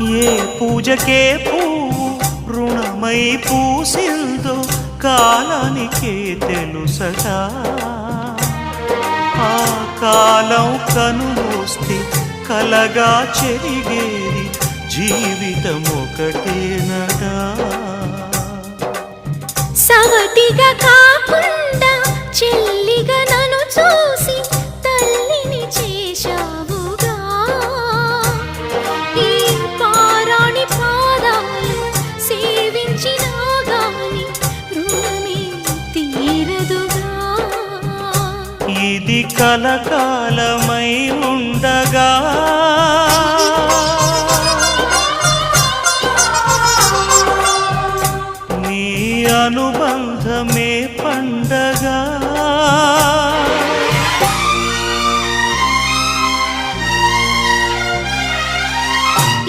ఏ పూజకే పువ్వు రుణమై పూసిందో కాలానికే తెలుసట. ఆ కాలం కనుమూస్తే కలగా చెరిగేది జీవితం ఒకటేనట. సవతిగా కాకుండా చెల్లిగా నన్ను చూసి తల్లిని చేశావుగా. ఈ పారాణి పాదాలు సేవించినా గాని రుణమే తీరదుగా. ఇది కలకాలమై ఉండగా